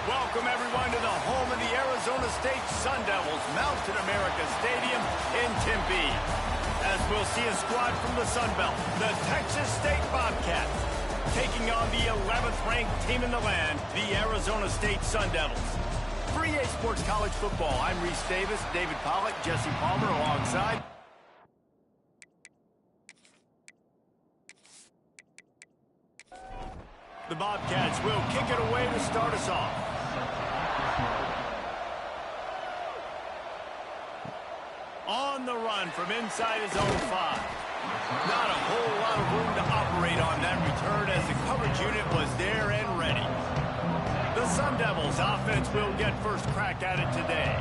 Welcome, everyone, to the home of the Arizona State Sun Devils, Mountain America Stadium in Tempe. As we'll see a squad from the Sun Belt, the Texas State Bobcats, taking on the 11th ranked team in the land, the Arizona State Sun Devils. For EA Sports College Football, I'm Reese Davis, David Pollack, Jesse Palmer alongside. The Bobcats will kick it away to start us off. On the run from inside his own 5. Not a whole lot of room to operate on that return as the coverage unit was there and ready. The Sun Devils offense will get first crack at it today.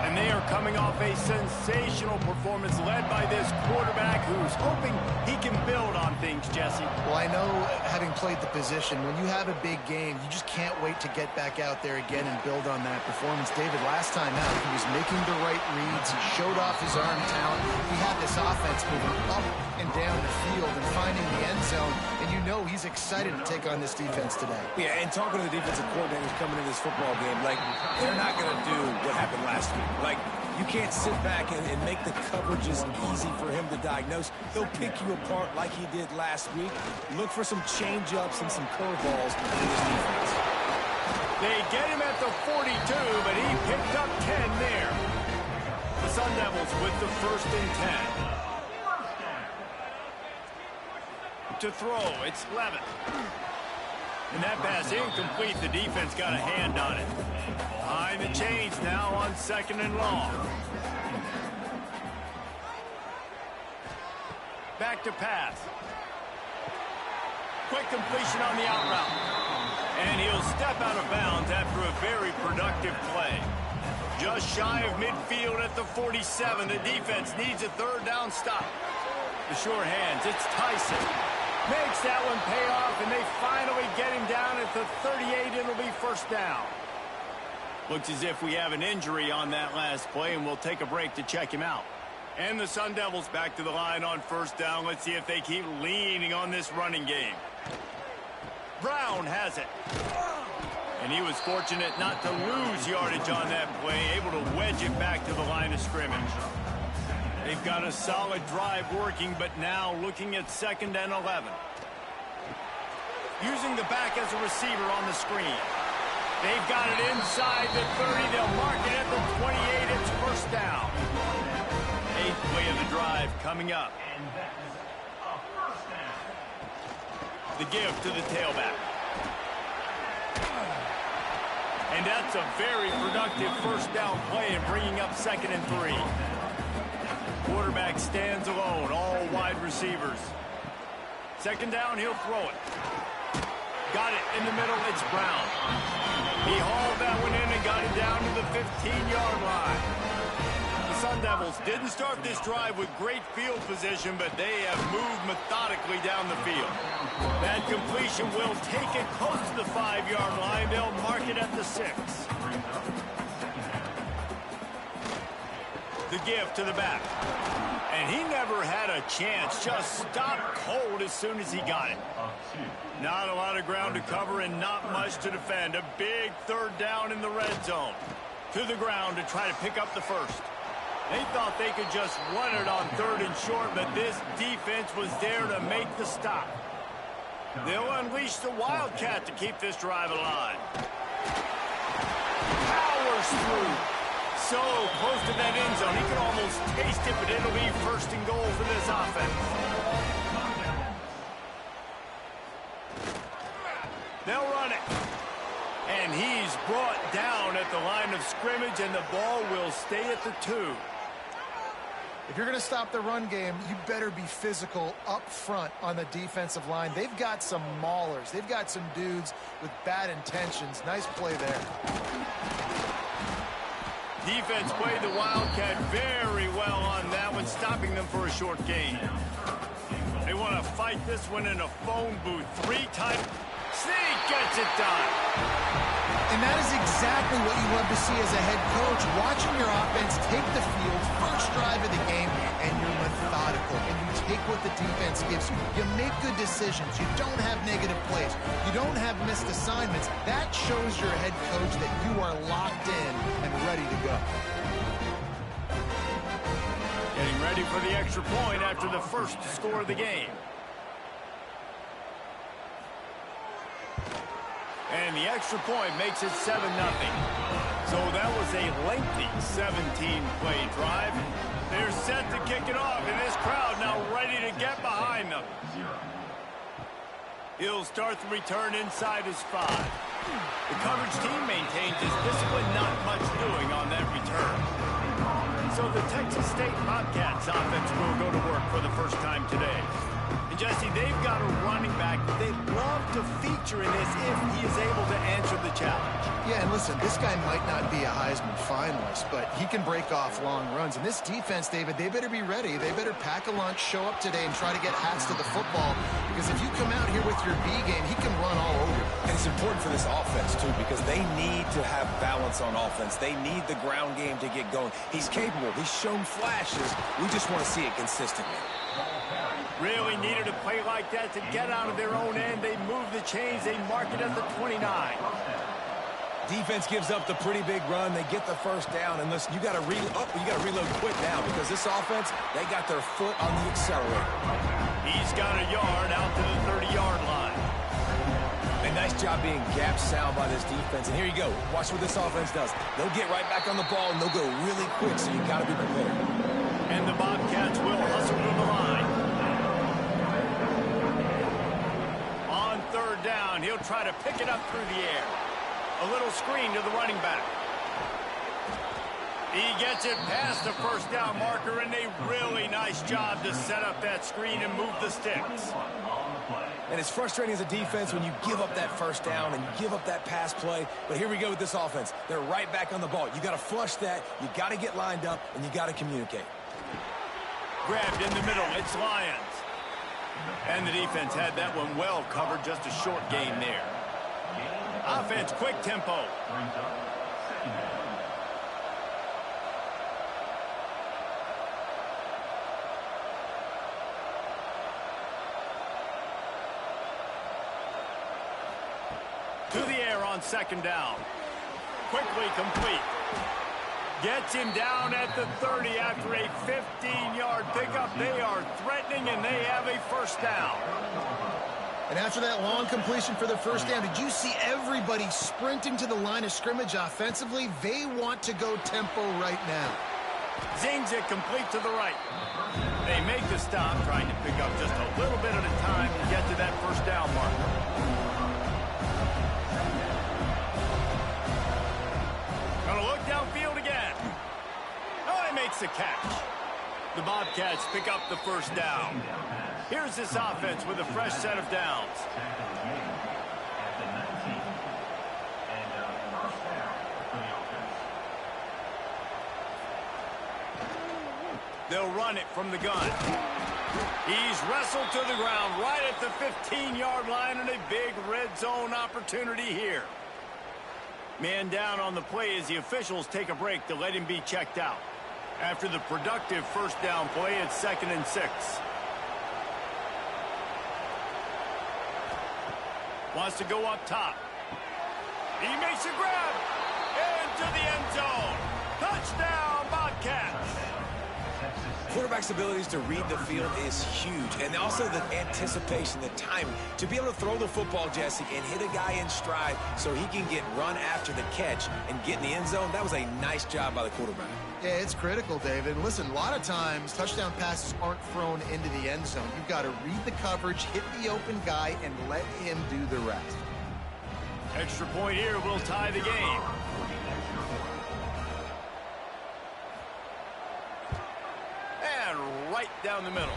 And they are coming off a sensational performance led by this quarterback who's hoping he can build on things, Jesse. Well, I know, having played the position, when you have a big game, you just can't wait to get back out there again and build on that performance. David, last time out, he was making the right reads. He showed off his arm talent. He had this offense moving up and down the field and finding the end zone. And you know he's excited to take on this defense today. Yeah, and talking to the defensive coordinators coming in this football game, like, they're not going to do what happened last week. Like, you can't sit back and make the coverages easy for him to diagnose. He'll pick you apart like he did last week. Look for some change-ups and some curveballs in this defense. They get him at the 42, but he picked up 10 there. The Sun Devils with the 1st and 10. To throw, it's Levitt. And that pass incomplete. The defense got a hand on it. Behind the chains now on 2nd and long. Back to pass. Quick completion on the out route. And he'll step out of bounds after a very productive play. Just shy of midfield at the 47. The defense needs a 3rd down stop. The sure hands, it's Tyson. Makes that one pay off, and they finally get him down at the 38. It'll be 1st down. Looks as if we have an injury on that last play, and we'll take a break to check him out. And the Sun Devils back to the line on 1st down. Let's see if they keep leaning on this running game. Brown has it. And he was fortunate not to lose yardage on that play, able to wedge it back to the line of scrimmage. They've got a solid drive working, but now looking at 2nd and 11. Using the back as a receiver on the screen. They've got it inside the 30. They'll mark it at the 28. It's 1st down. 8th play of the drive coming up. The give to the tailback. And that's a very productive 1st down play and bringing up 2nd and 3. Quarterback stands alone, all wide receivers. 2nd down, he'll throw it. Got it in the middle, it's Brown. He hauled that one in and got it down to the 15-yard line. The Sun Devils didn't start this drive with great field position, but they have moved methodically down the field. That completion will take it close to the 5-yard line. They'll mark it at the 6. The give to the back. And he never had a chance. Just stopped cold as soon as he got it. Not a lot of ground to cover and not much to defend. A big 3rd down in the red zone. To the ground to try to pick up the 1st. They thought they could just run it on 3rd and short, but this defense was there to make the stop. They'll unleash the Wildcat to keep this drive alive. Powers through. So close to that end zone. He can almost taste it, but it'll be 1st and goal for this offense. They'll run it. And he's brought down at the line of scrimmage, and the ball will stay at the 2. If you're going to stop the run game, you better be physical up front on the defensive line. They've got some maulers. They've got some dudes with bad intentions. Nice play there. Defense played the Wildcat very well on that one, stopping them for a short gain. They want to fight this one in a phone booth. 3 times. Sneak gets it done. And that is exactly what you love to see as a head coach, watching your offense take the field, first drive of the game, and you're methodical, and you take what the defense gives you. You make good decisions. You don't have negative plays. You don't have missed assignments. That shows your head coach that you are locked in and ready to go. Getting ready for the extra point after the first score of the game. And the extra point makes it 7-0. So that was a lengthy 17-play drive. They're set to kick it off, and this crowd now ready to get behind them. He'll start the return inside his 5. The coverage team maintains his discipline, not much doing on that return. So the Texas State Bobcats offense will go to work for the first time today. And Jesse, they've got a running back that they'd love to feature in this if he is able to answer the challenge. Yeah, and listen, this guy might not be a Heisman finalist, but he can break off long runs. And this defense, David, they better be ready. They better pack a lunch, show up today, and try to get hats to the football. Because if you come out here with your B game, he can run all over. And it's important for this offense, too, because they need to have balance on offense. They need the ground game to get going. He's capable. He's shown flashes. We just want to see it consistently. Really needed a play like that to get out of their own end. They move the chains. They mark it at the 29. Defense gives up the pretty big run. They get the first down. And listen, you got to reload quick now because this offense, they got their foot on the accelerator. He's got a yard out to the 30-yard line. A nice job being gap sound by this defense. And here you go. Watch what this offense does. They'll get right back on the ball, and they'll go really quick, so you got to be prepared. And the Bobcats will hustle to the line. On third down, he'll try to pick it up through the air. A little screen to the running back. He gets it past the first down marker, and a really nice job to set up that screen and move the sticks. And it's frustrating as a defense when you give up that first down and you give up that pass play. But here we go with this offense. They're right back on the ball. You got to flush that. You got to get lined up, and you got to communicate. Grabbed in the middle. It's Lions. And the defense had that one well covered. Just a short gain there. Offense, quick tempo. To the air on second down. Quickly complete. Gets him down at the 30 after a 15-yard pickup. They are threatening, and they have a first down. And after that long completion for the first down, did you see everybody sprinting to the line of scrimmage offensively? They want to go tempo right now. Zings it complete to the right. They make the stop, trying to pick up just a little bit at a time to get to that first down marker. Gonna look downfield again. Oh, he makes the catch. The Bobcats pick up the first down. Here's this offense with a fresh set of downs. They'll run it from the gun. He's wrestled to the ground right at the 15-yard line, and a big red zone opportunity here. Man down on the play as the officials take a break to let him be checked out. After the productive first down play, it's 2nd and 6. Wants to go up top. He makes a grab. Into the end zone. Touchdown, Bobcats. Quarterback's abilities to read the field is huge. And also the anticipation, the timing. To be able to throw the football, Jesse, and hit a guy in stride so he can get run after the catch and get in the end zone, that was a nice job by the quarterback. Yeah, it's critical, David. Listen, a lot of times touchdown passes aren't thrown into the end zone. You've got to read the coverage, hit the open guy, and let him do the rest. Extra point here will tie the game. And right down the middle.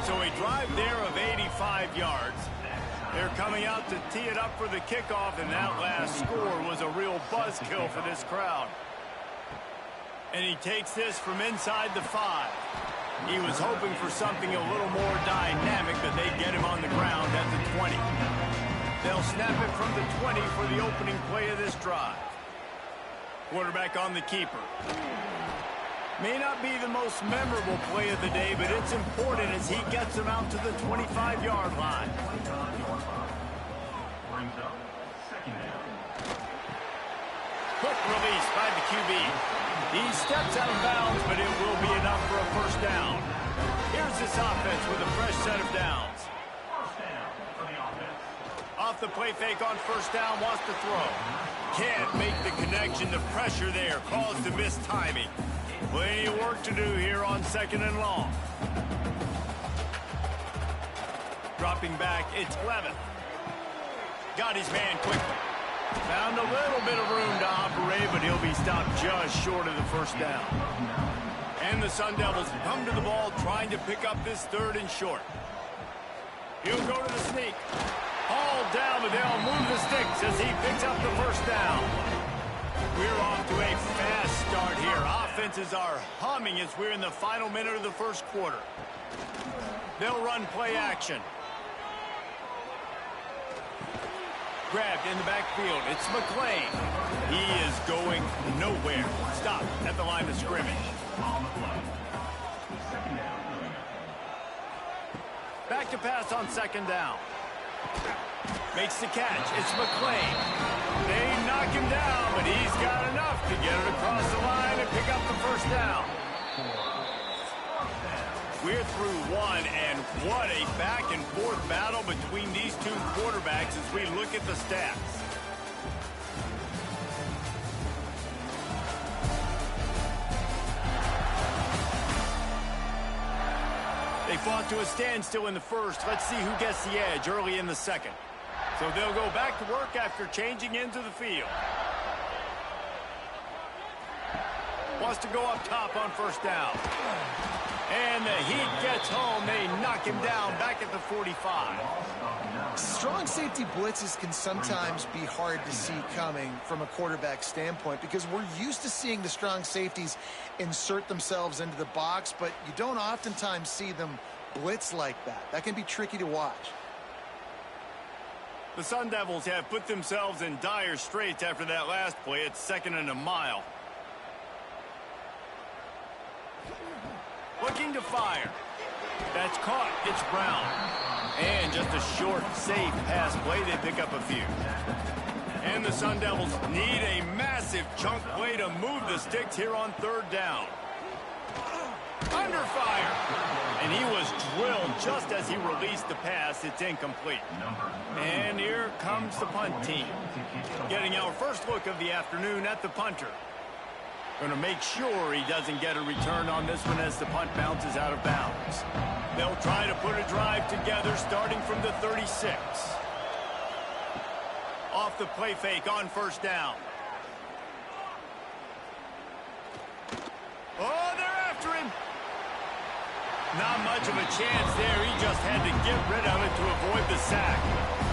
So a drive there of 85 yards. They're coming out to tee it up for the kickoff, and that last score was a real buzzkill for this crowd. And he takes this from inside the 5. He was hoping for something a little more dynamic, but they get him on the ground at the 20. They'll snap it from the 20 for the opening play of this drive. Quarterback on the keeper. May not be the most memorable play of the day, but it's important as he gets them out to the 25-yard line. Quick release by the QB. He steps out of bounds, but it will be enough for a first down. Here's this offense with a fresh set of downs. Off the play fake on first down, wants to throw. Can't make the connection. The pressure there caused the missed timing. Plenty of work to do here on 2nd and long. Dropping back, it's Levin. Got his man quickly. Found a little bit of room to operate, but he'll be stopped just short of the first down. And the Sun Devils come to the ball trying to pick up this 3rd and short. He'll go to the sneak. Hauled down, but they'll move the sticks as he picks up the first down. We're off to a fast start here. Offenses are humming as we're in the final minute of the first quarter. They'll run play action. Grabbed in the backfield. It's McLean. He is going nowhere. Stop at the line of scrimmage. Back to pass on 2nd down. Makes the catch. It's McLean. They knock him down, but he's got enough to get it across the line and pick up the first down. We're through one, and what a back-and-forth battle between these two quarterbacks as we look at the stats. They fought to a standstill in the first. Let's see who gets the edge early in the second. So they'll go back to work after changing into the field. Wants to go up top on first down. And the heat gets home. They knock him down back at the 45. Strong safety blitzes can sometimes be hard to see coming from a quarterback standpoint because we're used to seeing the strong safeties insert themselves into the box, but you don't oftentimes see them blitz like that. That can be tricky to watch. The Sun Devils have put themselves in dire straits after that last play. It's 2nd and a mile. Looking to fire. That's caught. It's Brown. And just a short, safe pass play. They pick up a few. And the Sun Devils need a massive chunk play to move the sticks here on 3rd down. Under fire. And he was drilled just as he released the pass. It's incomplete. And here comes the punt team. Getting our first look of the afternoon at the punter. Going to make sure he doesn't get a return on this one as the punt bounces out of bounds. They'll try to put a drive together starting from the 36. Off the play fake on first down. Oh, they're after him. Not much of a chance there. He just had to get rid of it to avoid the sack.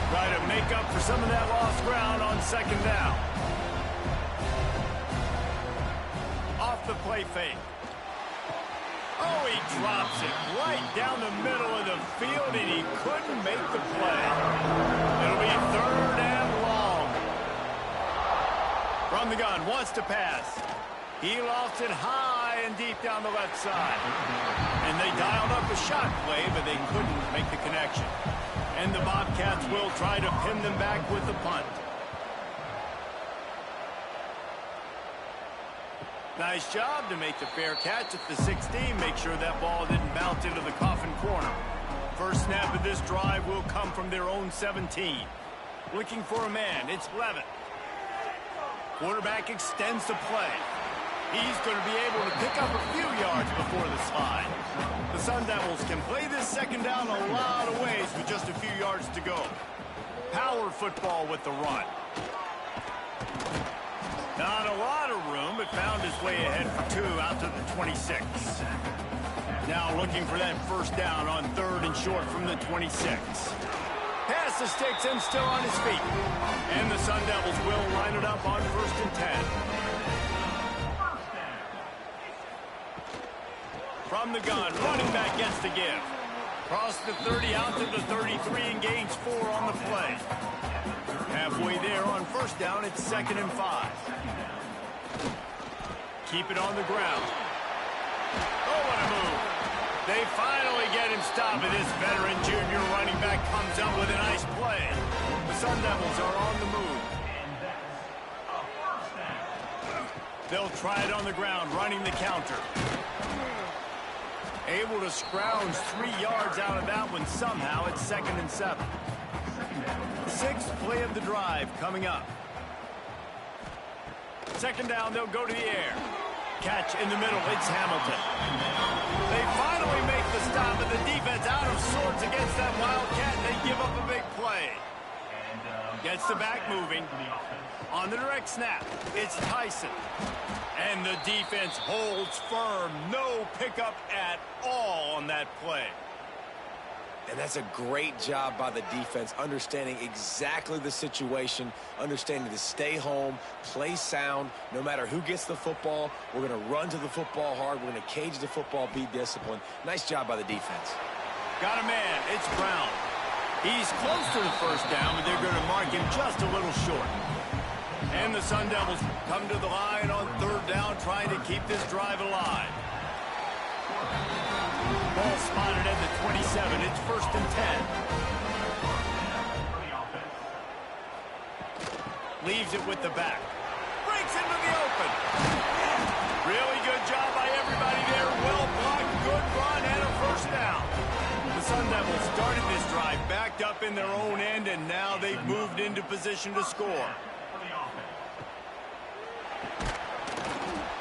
Try to make up for some of that lost ground on 2nd down. Off the play fake. Oh, he drops it right down the middle of the field, and he couldn't make the play. It'll be 3rd and long. From the gun, wants to pass. He lost it high and deep down the left side. And they dialed up a shot play, but they couldn't make the connection. And the Bobcats will try to pin them back with the punt. Nice job to make the fair catch at the 16. Make sure that ball didn't bounce into the coffin corner. First snap of this drive will come from their own 17. Looking for a man. It's Levin. Quarterback extends the play. He's going to be able to pick up a few yards before the slide. The Sun Devils can play this 2nd down a lot of ways with just a few yards to go. Power football with the run. Not a lot of room, but found his way ahead for 2 out to the 26. Now looking for that first down on 3rd and short from the 26. Pass the sticks and still on his feet. And the Sun Devils will line it up on 1st and 10. From the gun, running back gets the give. Across the 30, out to the 33, and gains 4 on the play. Halfway there on first down, it's 2nd and 5. Keep it on the ground. Oh, what a move. They finally get him stopped, and this veteran junior running back comes up with a nice play. The Sun Devils are on the move. They'll try it on the ground, running the counter. Able to scrounge 3 yards out of that one somehow. It's 2nd and 7. 6th play of the drive coming up. 2nd down, they'll go to the air. Catch in the middle, it's Hamilton. They finally make the stop, and the defense out of sorts against that Wildcat, and they give up a big play. Gets the back moving. On the direct snap, it's Tyson. And the defense holds firm. No pickup at all on that play. And that's a great job by the defense, understanding exactly the situation, understanding to stay home, play sound. No matter who gets the football, we're going to run to the football hard. We're going to cage the football, be disciplined. Nice job by the defense. Got a man. It's Brown. He's close to the first down, but they're going to mark him just a little short. And the Sun Devils come to the line on 3rd down, trying to keep this drive alive. Ball spotted at the 27. It's 1st and 10. Leaves it with the back. Breaks into the open. Really good job by everybody there. Well blocked, good run, and a first down. The Sun Devils started this drive backed up in their own end, and now they've moved into position to score.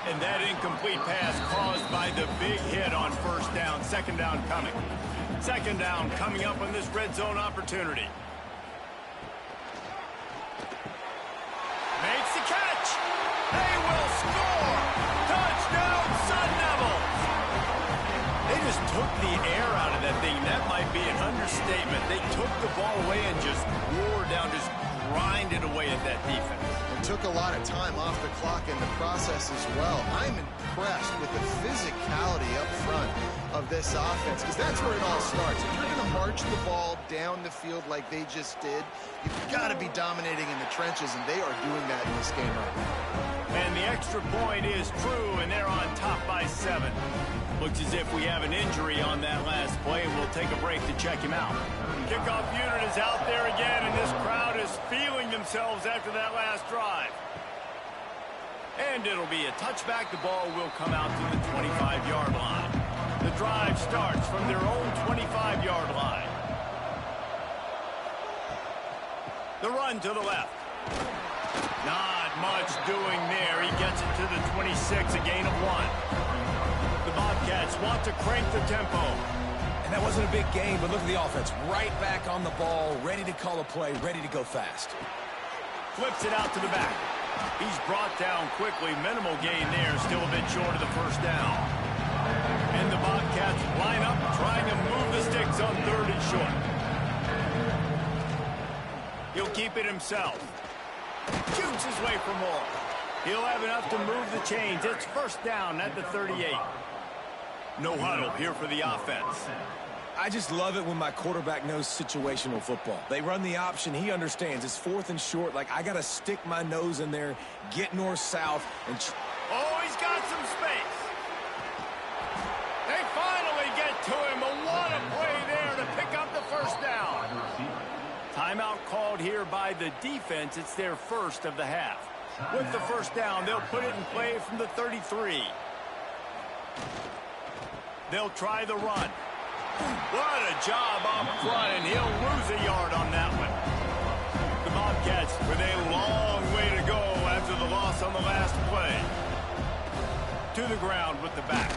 And that incomplete pass caused by the big hit on first down. 2nd down coming. 2nd down coming up on this red zone opportunity. Makes the catch. They will score. Touchdown, Sun Devils. They just took the air out of that thing. That might be an understatement. They took the ball away and just wore down, just grinded away at that defense. Took a lot of time off the clock in the process as well. I'm impressed with the physicality up front of this offense, because that's where it all starts. If you're going to march the ball down the field like they just did, you've got to be dominating in the trenches, and they are doing that in this game right now. And the extra point is true, and they're on top by 7. Looks as if we have an injury on that last play, and we'll take a break to check him out. Kickoff unit is out there again, and this crowd is feeling themselves after that last drive. And it'll be a touchback. The ball will come out to the 25-yard line. The drive starts from their own 25-yard line. The run to the left. Not much doing there. He gets it to the 26, a gain of 1. The Bobcats want to crank the tempo. And that wasn't a big game, but look at the offense. Right back on the ball, ready to call a play, ready to go fast. Flips it out to the back. He's brought down quickly. Minimal gain there. Still a bit short of the first down. And the Bobcats line up, trying to move the sticks on 3rd and short. He'll keep it himself. Shoots his way for more. He'll have enough to move the chains. It's 1st down at the 38. No huddle here for the offense. I just love it when my quarterback knows situational football. They run the option. He understands. It's 4th and short. Like, I got to stick my nose in there, get north-south, and... Oh, he's got some space. They finally get to him. What a play there to pick up the first down. Timeout called here by the defense. It's their first of the half. With the first down, they'll put it in play from the 33. They'll try the run. What a job up front, and he'll lose a yard on that one. The Bobcats with a long way to go after the loss on the last play. To the ground with the back.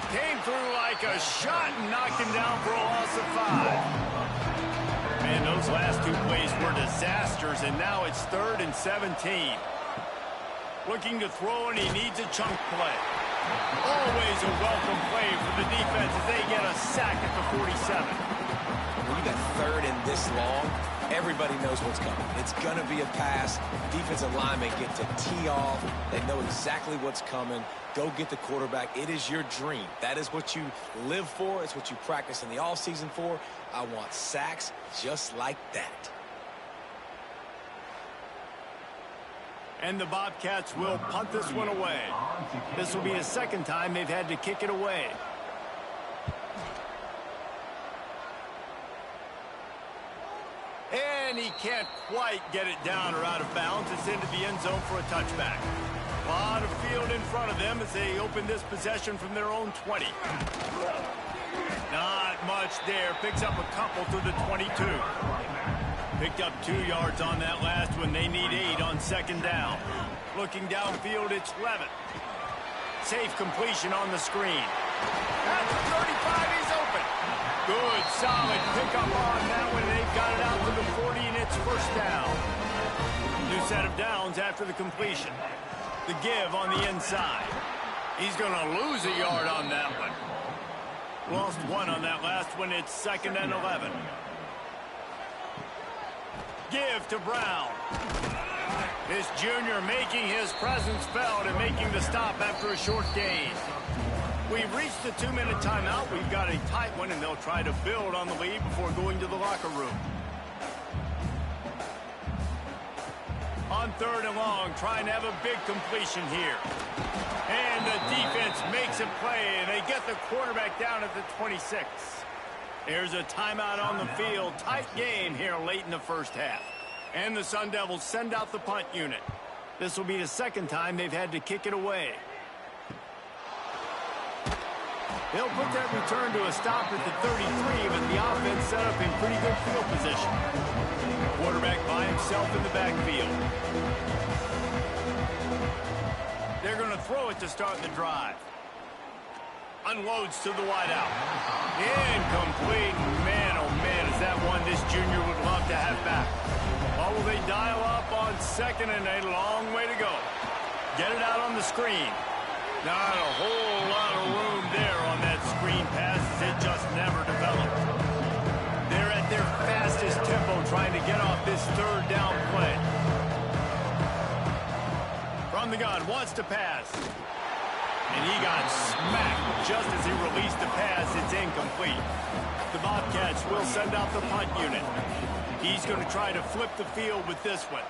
Came through like a shot and knocked him down for a loss of 5. Man, those last 2 plays were disasters, and now it's 3rd and 17. Looking to throw, and he needs a chunk play. Always a welcome play for the defense as they get a sack at the 47. you got third and this long, everybody knows what's coming. It's going to be a pass. Defensive linemen get to tee off. They know exactly what's coming. Go get the quarterback. It is your dream. That is what you live for. It's what you practice in the offseason for. I want sacks just like that. And the Bobcats will punt this one away. This will be the second time they've had to kick it away. And he can't quite get it down or out of bounds. It's into the end zone for a touchback. A lot of field in front of them as they open this possession from their own 20. Not much there. Picks up a couple to the 22. Picked up 2 yards on that last one. They need 8 on second down. Looking downfield, it's Levitt. Safe completion on the screen. At the 35, he's open. Good, solid pickup on that one. They've got it out to the 40, and it's first down. New set of downs after the completion. The give on the inside. He's going to lose a yard on that one. Lost 1 on that last one. It's 2nd and 11. Give to Brown. This junior making his presence felt and making the stop after a short gain. We've reached the 2-minute timeout. We've got a tight one, and they'll try to build on the lead before going to the locker room. On 3rd and long, trying to have a big completion here. And the defense makes a play, and they get the quarterback down at the 26. There's a timeout on the field. Tight game here late in the first half. And the Sun Devils send out the punt unit. This will be the second time they've had to kick it away. They'll put that return to a stop at the 33, but the offense set up in pretty good field position. Quarterback by himself in the backfield. They're going to throw it to start the drive. Unloads to the wideout. Incomplete. Man, oh man, is that one this junior would love to have back. Or will they dial up on 2nd and a long way to go? Get it out on the screen. Not a whole lot of room there on that screen pass. It just never developed. They're at their fastest tempo trying to get off this 3rd down play. From the gun, wants to pass. And he got smacked just as he released the pass. It's incomplete. The Bobcats will send out the punt unit. He's going to try to flip the field with this one.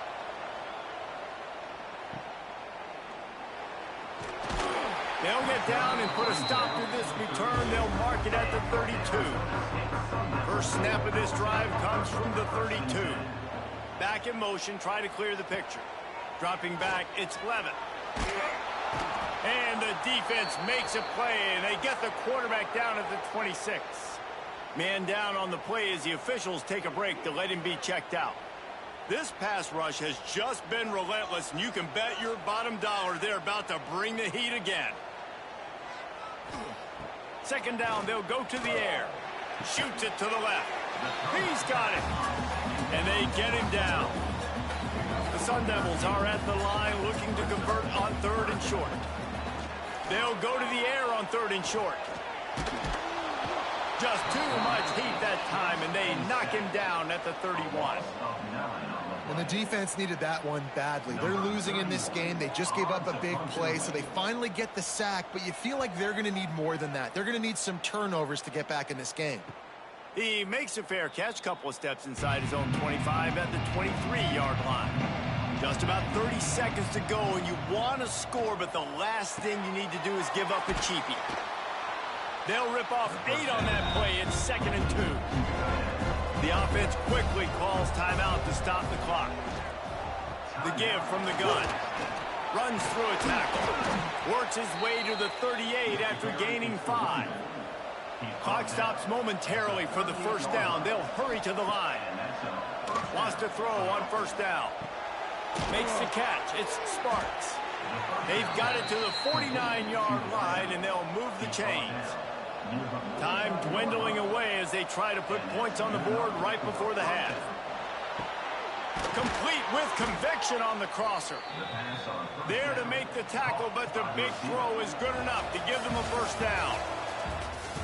They'll get down and put a stop to this return. They'll mark it at the 32. First snap of this drive comes from the 32. Back in motion, try to clear the picture. Dropping back, it's Levitt. And the defense makes a play, and they get the quarterback down at the 26. Man down on the play as the officials take a break to let him be checked out. This pass rush has just been relentless, and you can bet your bottom dollar they're about to bring the heat again. Second down, they'll go to the air. Shoots it to the left. He's got it. And they get him down. The Sun Devils are at the line looking to convert on 3rd and short. They'll go to the air on 3rd and short. Just too much heat that time, and they knock him down at the 31. And the defense needed that one badly. They're losing in this game. They just gave up a big play, so they finally get the sack, but you feel like they're going to need more than that. They're going to need some turnovers to get back in this game. He makes a fair catch, couple of steps inside his own 25 at the 23-yard line. Just about 30 seconds to go, and you want to score, but the last thing you need to do is give up a cheapie. They'll rip off 8 on that play. It's 2nd and 2. The offense quickly calls timeout to stop the clock. The give from the gun. Runs through a tackle. Works his way to the 38 after gaining 5. Clock stops momentarily for the first down. They'll hurry to the line. Wants to throw on first down. Makes the catch. It's Sparks. They've got it to the 49-yard line, and they'll move the chains. Time dwindling away as they try to put points on the board right before the half. Complete with conviction on the crosser. There to make the tackle, but the big throw is good enough to give them a first down.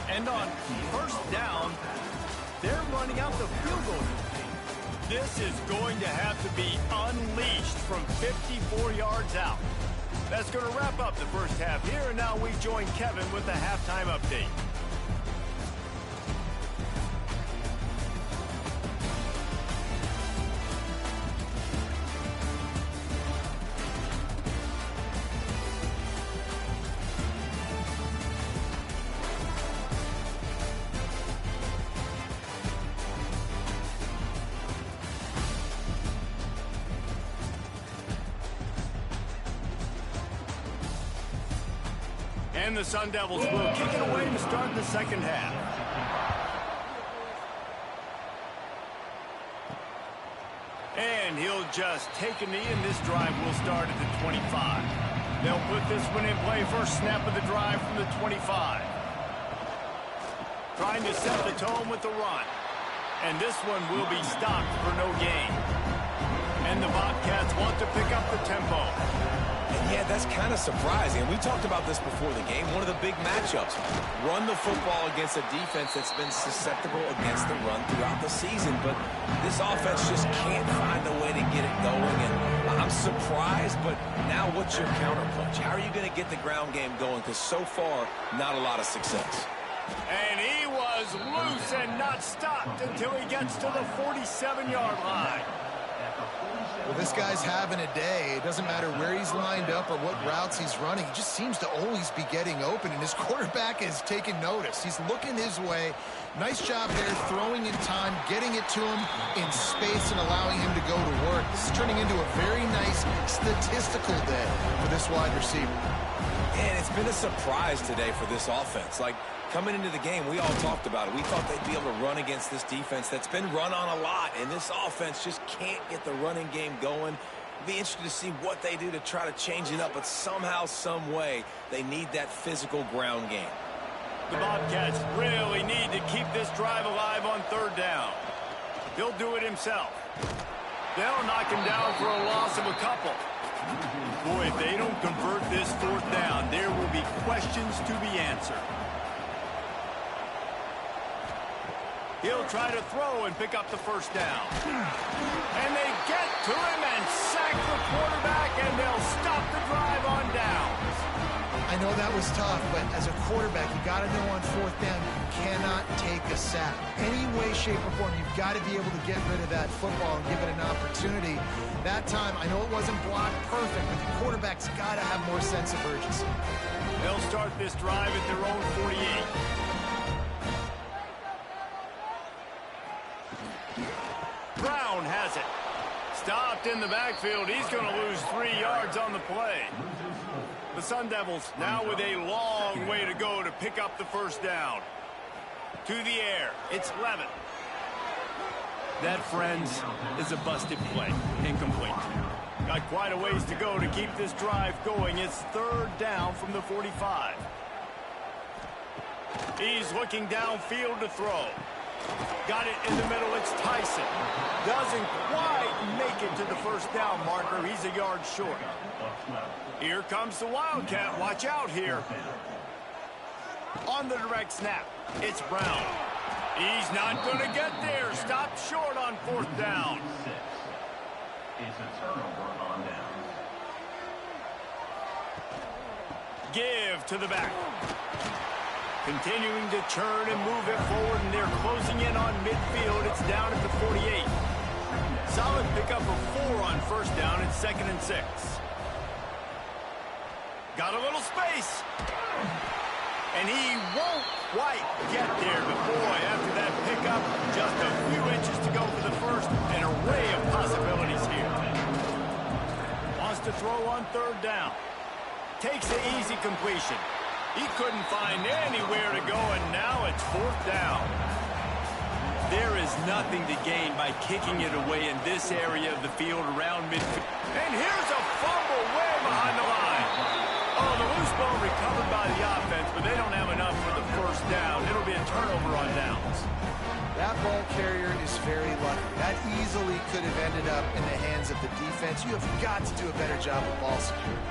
And on first down, they're running out the field goal. This is going to have to be unleashed from 54 yards out. That's going to wrap up the first half here, and now we join Kevin with the halftime update. And the Sun Devils will kick it away to start the second half. And he'll just take a knee, and this drive will start at the 25. They'll put this one in play. First snap of the drive from the 25. Trying to set the tone with the run. And this one will be stopped for no gain. And the Bobcats want to pick up the tempo. And yeah, that's kind of surprising. We talked about this before the game. One of the big matchups. Run the football against a defense that's been susceptible against the run throughout the season. But this offense just can't find a way to get it going. And I'm surprised, but now what's your counterpunch? How are you going to get the ground game going? Because so far, not a lot of success. And he was loose and not stopped until he gets to the 47-yard line. Well, this guy's having a day. It doesn't matter where he's lined up or what routes he's running. He just seems to always be getting open, and his quarterback is taking notice. He's looking his way. Nice job there, throwing in time, getting it to him in space and allowing him to go to work. This is turning into a very nice statistical day for this wide receiver. And it's been a surprise today for this offense. Like, coming into the game, we all talked about it. We thought they'd be able to run against this defense that's been run on a lot, and this offense just can't get the running game going. It'll be interesting to see what they do to try to change it up, but somehow, some way, they need that physical ground game. The Bobcats really need to keep this drive alive on third down. He'll do it himself. They'll knock him down for a loss of a couple. Boy, if they don't convert this fourth down, there will be questions to be answered. He'll try to throw and pick up the first down. And they get to him and sack the quarterback, and they'll stop the drive on downs. I know that was tough, but as a quarterback, you got to know on fourth down, you cannot take a sack. Any way, shape, or form, you've got to be able to get rid of that football and give it an opportunity. That time, I know it wasn't blocked perfect, but the quarterback's got to have more sense of urgency. They'll start this drive at their own 48. Brown has it. Stopped in the backfield. He's going to lose 3 yards on the play. The Sun Devils now with a long way to go to pick up the first down. To the air. It's Levin. That, friends, is a busted play. Incomplete. Got quite a ways to go to keep this drive going. It's third down from the 45. He's looking downfield to throw. Got it in the middle. It's Tyson. Doesn't quite make it to the first down marker. He's a yard short. Here comes the Wildcat. Watch out here. On the direct snap, it's Brown. He's not going to get there. Stopped short on fourth down. It's a turnover on downs. Give to the back. Continuing to churn and move it forward, and they're closing in on midfield. It's down at the 48. Solid pickup of 4 on first down. It's 2nd and 6. Got a little space. And he won't quite get there. But boy, after that pickup, just a few inches to go for the first. An array of possibilities here. Wants to throw on third down. Takes the easy completion. He couldn't find anywhere to go, and now it's fourth down. There is nothing to gain by kicking it away in this area of the field around midfield. And here's a fumble way behind the line. Oh, the loose ball recovered by the offense, but they don't have enough for the first down. It'll be a turnover on downs. That ball carrier is very lucky. That easily could have ended up in the hands of the defense. You have got to do a better job of ball security.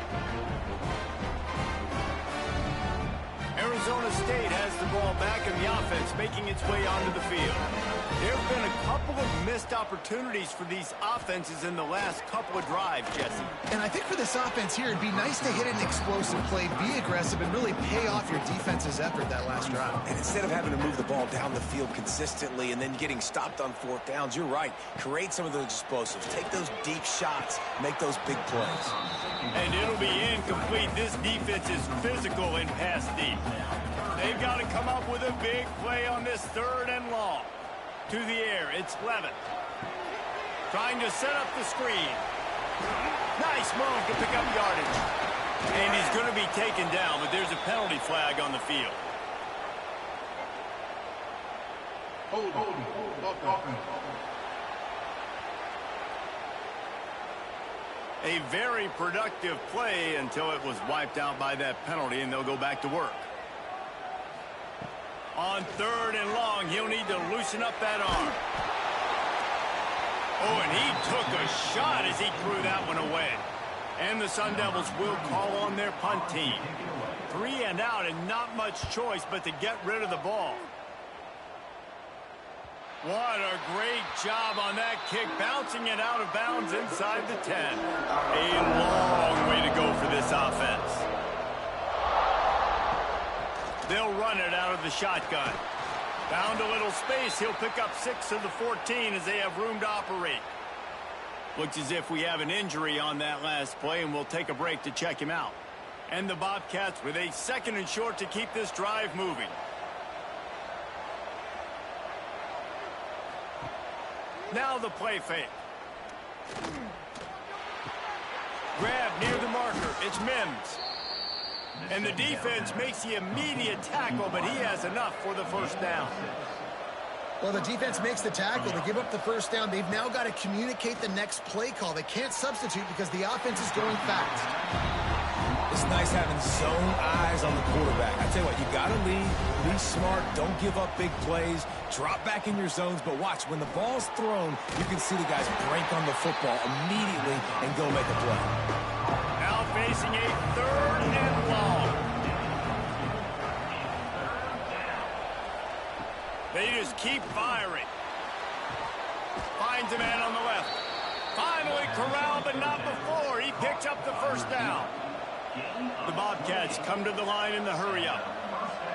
Arizona State has the ball back, and the offense making its way onto the field. couple of missed opportunities for these offenses in the last couple of drives, Jesse. And I think for this offense here, it'd be nice to hit an explosive play, be aggressive, and really pay off your defense's effort that last drive. And instead of having to move the ball down the field consistently and then getting stopped on fourth downs, you're right. Create some of those explosives. Take those deep shots. Make those big plays. And it'll be incomplete. This defense is physical and pass deep. They've got to come up with a big play on this 3rd and long. To the air, it's Levitt. Trying to set up the screen. Nice move to pick up yardage. And he's going to be taken down, but there's a penalty flag on the field. A very productive play until it was wiped out by that penalty, and they'll go back to work. On 3rd and long, he'll need to loosen up that arm. Oh, and he took a shot as he threw that one away. And the Sun Devils will call on their punt team. 3 and out and not much choice but to get rid of the ball. What a great job on that kick, bouncing it out of bounds inside the 10. A long way to go for this offense. They'll run it out of the shotgun. Found a little space. He'll pick up 6 of the 14 as they have room to operate. Looks as if we have an injury on that last play, and we'll take a break to check him out. And the Bobcats with a 2nd and short to keep this drive moving. Now the play fake. Grab near the marker. It's Mims. And the defense makes the immediate tackle, but he has enough for the 1st down. Well, the defense makes the tackle. They give up the 1st down. They've now got to communicate the next play call. They can't substitute because the offense is going fast. It's nice having zone eyes on the quarterback. I tell you what, you got to lead, be smart, don't give up big plays, drop back in your zones, but watch, when the ball's thrown, you can see the guys break on the football immediately and go make a play. Now facing a 3rd and long. They just keep firing. Finds a man on the left. Finally corralled, but not before. He picks up the 1st down. The Bobcats come to the line in the hurry-up.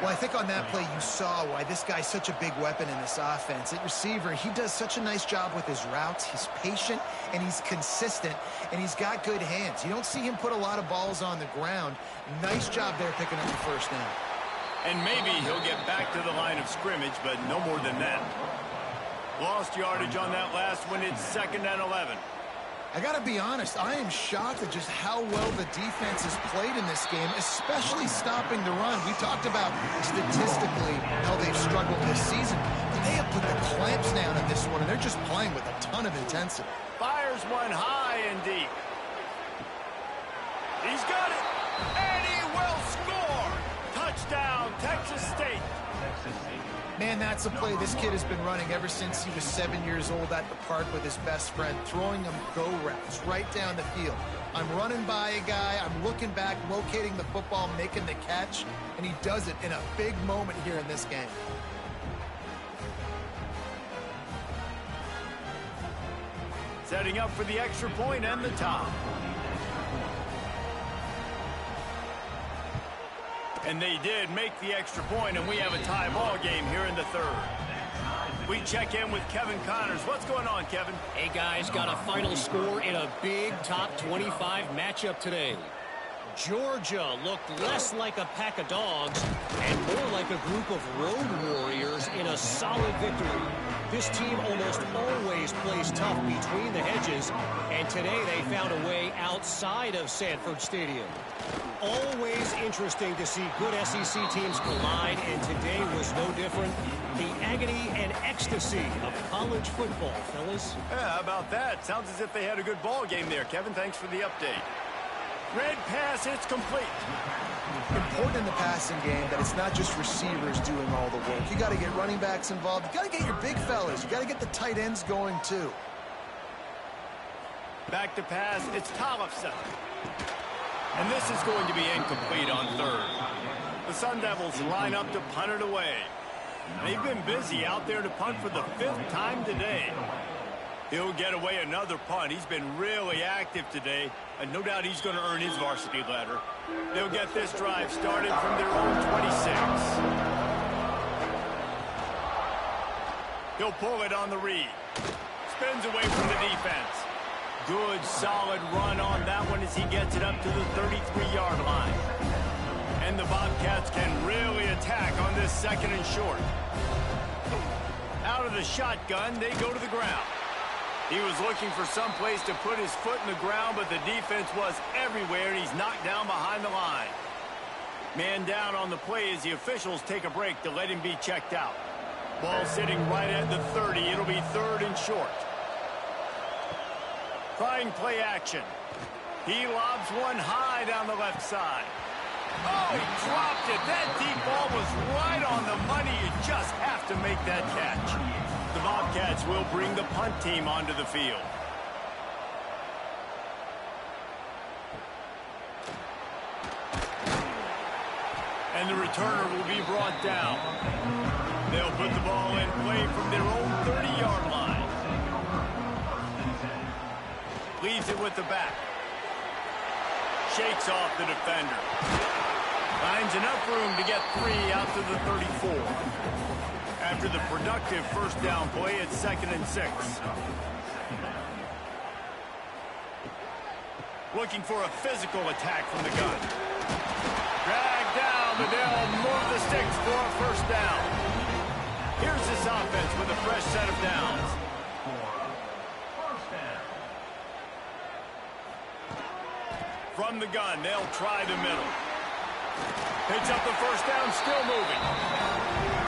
Well, I think on that play you saw why this guy's such a big weapon in this offense. At receiver, he does such a nice job with his routes. He's patient, and he's consistent, and he's got good hands. You don't see him put a lot of balls on the ground. Nice job there picking up the 1st down. And maybe he'll get back to the line of scrimmage, but no more than that. Lost yardage on that last one. It's 2nd and 11. I got to be honest, I am shocked at just how well the defense has played in this game, especially stopping the run. We talked about statistically how they've struggled this season, but they have put the clamps down in this one, and they're just playing with a ton of intensity. Fires one high and deep. He's got it, and he will score. Touchdown, Texas State. Man, that's a play this kid has been running ever since he was 7 years old at the park with his best friend, throwing him go routes right down the field. I'm running by a guy, I'm looking back, locating the football, making the catch, and he does it in a big moment here in this game. Setting up for the extra point and the top. And they did make the extra point, and we have a tie ball game here in the 3rd. We check in with Kevin Connors. What's going on, Kevin? Hey, guys, got a final score in a big top 25 matchup today. Georgia looked less like a pack of dogs and more like a group of road warriors in a solid victory. This team almost always plays tough between the hedges, and today they found a way outside of Sanford Stadium. Always interesting to see good SEC teams collide, and today was no different. The agony and ecstasy of college football, fellas. Yeah, how about that? Sounds as if they had a good ball game there, Kevin. Thanks for the update. Red pass, it's complete. Important in the passing game that it's not just receivers doing all the work. You got to get running backs involved. You got to get your big fellas. You got to get the tight ends going too. Back to pass, it's Tollefson. And this is going to be incomplete on 3rd. The Sun Devils line up to punt it away. They've been busy out there to punt for the 5th time today. He'll get away another punt. He's been really active today, and no doubt he's going to earn his varsity letter. They'll get this drive started from their own 26. He'll pull it on the read. Spins away from the defense. Good, solid run on that one as he gets it up to the 33-yard line. And the Bobcats can really attack on this 2nd and short. Out of the shotgun, they go to the ground. He was looking for some place to put his foot in the ground, but the defense was everywhere, and he's knocked down behind the line. Man down on the play as the officials take a break to let him be checked out. Ball sitting right at the 30. It'll be 3rd and short. Trying play action. He lobs one high down the left side. Oh, he dropped it. That deep ball was right on the money. You just have to make that catch. The Bobcats will bring the punt team onto the field. And the returner will be brought down. They'll put the ball in play from their own 30-yard line. Leaves it with the back. Shakes off the defender. Finds enough room to get 3 out to the 34. After the productive first down play, it's 2nd and 6. Looking for a physical attack from the gun. Dragged down, but they'll move the sticks for a first down. Here's this offense with a fresh set of downs. From the gun, they'll try the middle. Picks up the first down, still moving.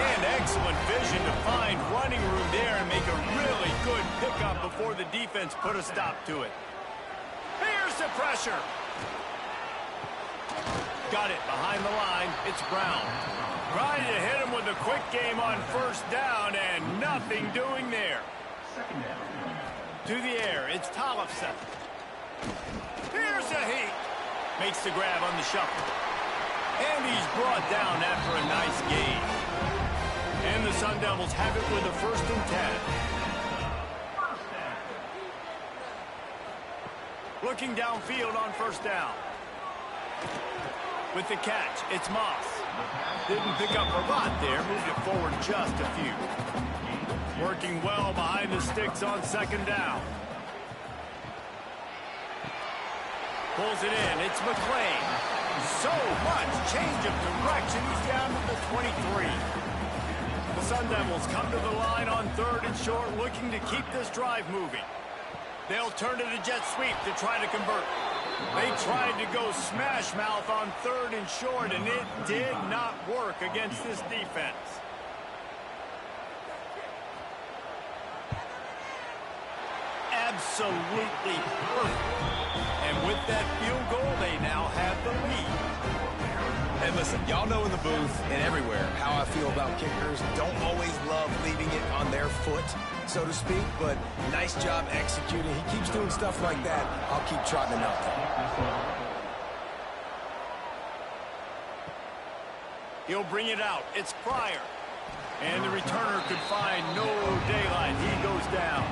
And excellent vision to find running room there and make a really good pickup before the defense put a stop to it. Here's the pressure. Got it behind the line. It's Brown. Trying to hit him with a quick game on first down and nothing doing there. To the air, it's Tollefson. Here's a heat. Makes the grab on the shuffle. And he's brought down after a nice gain. And the Sun Devils have it with a 1st and 10. Looking downfield on first down. With the catch, it's Moss. Didn't pick up a lot there, moved it forward just a few. Working well behind the sticks on 2nd down. Pulls it in, it's McClain. So much change of direction, he's down to the 23. The Sun Devils come to the line on 3rd and short, looking to keep this drive moving. They'll turn to the jet sweep to try to convert. They tried to go smash mouth on 3rd and short, and it did not work against this defense. Absolutely perfect. And with that field goal, they now have the lead. Hey, listen, y'all know in the booth and everywhere how I feel about kickers. Don't always love leaving it on their foot, so to speak, but nice job executing. He keeps doing stuff like that. I'll keep trotting him out there. He'll bring it out. It's Pryor. And the returner could find no daylight. He goes down.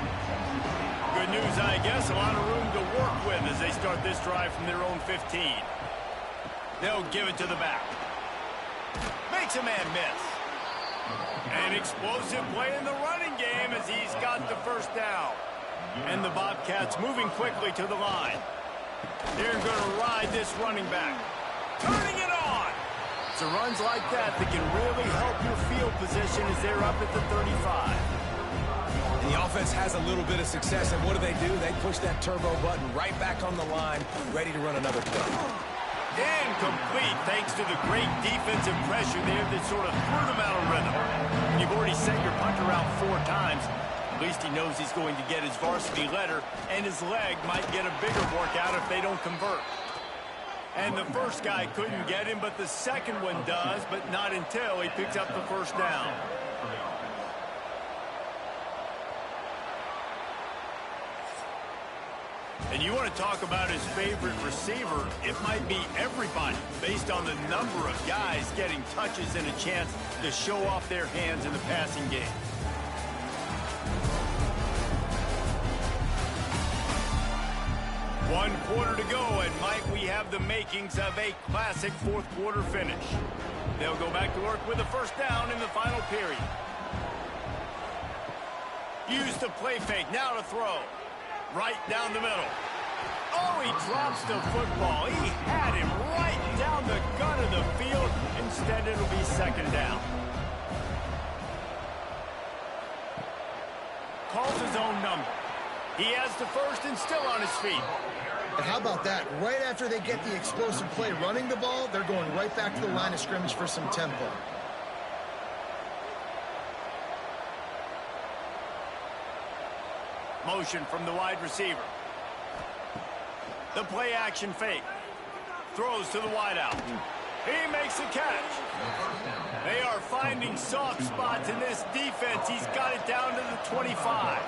Good news, I guess. A lot of room to work with as they start this drive from their own 15. They'll give it to the back. Makes a man miss. An explosive play in the running game as he's got the first down. And the Bobcats moving quickly to the line. They're going to ride this running back. Turning it on. It's runs like that that can really help your field position as they're up at the 35. The offense has a little bit of success, and what do? They push that turbo button right back on the line, ready to run another play. And complete thanks to the great defensive pressure there that sort of threw them out of rhythm. When you've already sent your punter out 4 times, at least he knows he's going to get his varsity letter, and his leg might get a bigger workout if they don't convert. And the first guy couldn't get him, but the second one does, but not until he picks up the first down. And you want to talk about his favorite receiver, it might be everybody, based on the number of guys getting touches and a chance to show off their hands in the passing game. One quarter to go, and might we have the makings of a classic fourth quarter finish. They'll go back to work with a first down in the final period. Use the play fake, now to throw. Right down the middle. Oh, he drops the football. He had him right down the gut of the field. Instead, it'll be second down. Calls his own number. He has the first and still on his feet. And how about that? Right after they get the explosive play running the ball, they're going right back to the line of scrimmage for some tempo. Motion from the wide receiver. The play action fake. Throws to the wideout. He makes the catch. They are finding soft spots in this defense. He's got it down to the 25.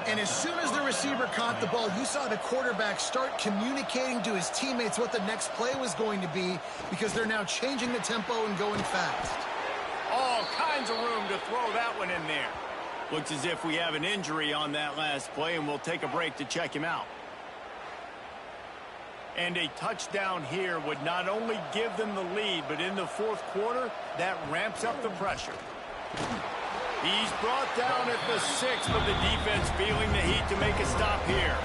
And as soon as the receiver caught the ball, you saw the quarterback start communicating to his teammates what the next play was going to be, because they're now changing the tempo and going fast. All kinds of room to throw that one in there. Looks as if we have an injury on that last play, and we'll take a break to check him out. And a touchdown here would not only give them the lead, but in the fourth quarter, that ramps up the pressure. He's brought down at the 6, but the defense feeling the heat to make a stop here.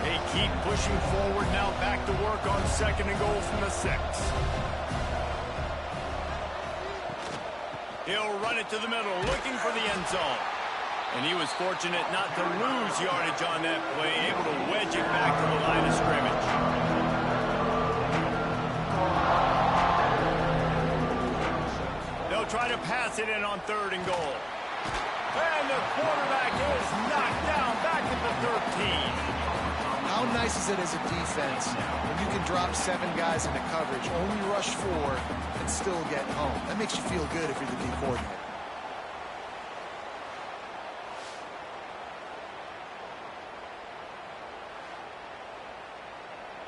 They keep pushing forward, now back to work on second and goal from the 6. He'll run it to the middle, looking for the end zone. And he was fortunate not to lose yardage on that play, able to wedge it back to the line of scrimmage. They'll try to pass it in on third and goal. And the quarterback is knocked down back at the 13. How nice is it as a defense when you can drop 7 guys into coverage, only rush 4, and still get home? That makes you feel good if you're the D coordinator.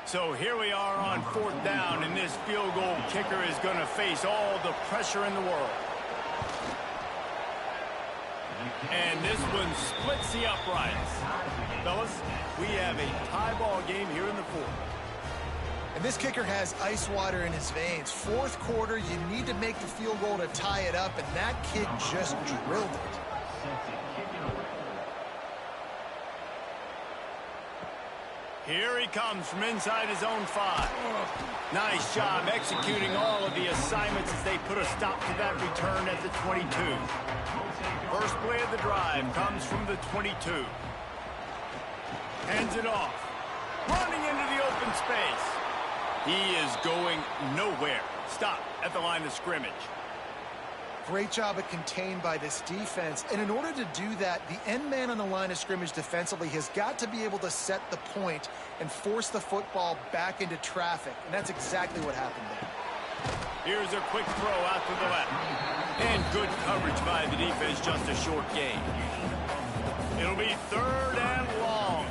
So here we are on fourth down, and this field goal kicker is going to face all the pressure in the world. And this one splits the uprights. Fellas, we have a tie ball game here in the fourth. And this kicker has ice water in his veins. Fourth quarter, you need to make the field goal to tie it up, and that kid just drilled it. Here he comes from inside his own 5. Nice job executing all of the assignments as they put a stop to that return at the 22. First play of the drive comes from the 22. Hands it off. Running into the open space. He is going nowhere. Stop at the line of scrimmage. Great job at contained by this defense. And in order to do that, the end man on the line of scrimmage defensively has got to be able to set the point and force the football back into traffic. And that's exactly what happened there. Here's a quick throw out to the left. And good coverage by the defense, just a short gain. It'll be third and long.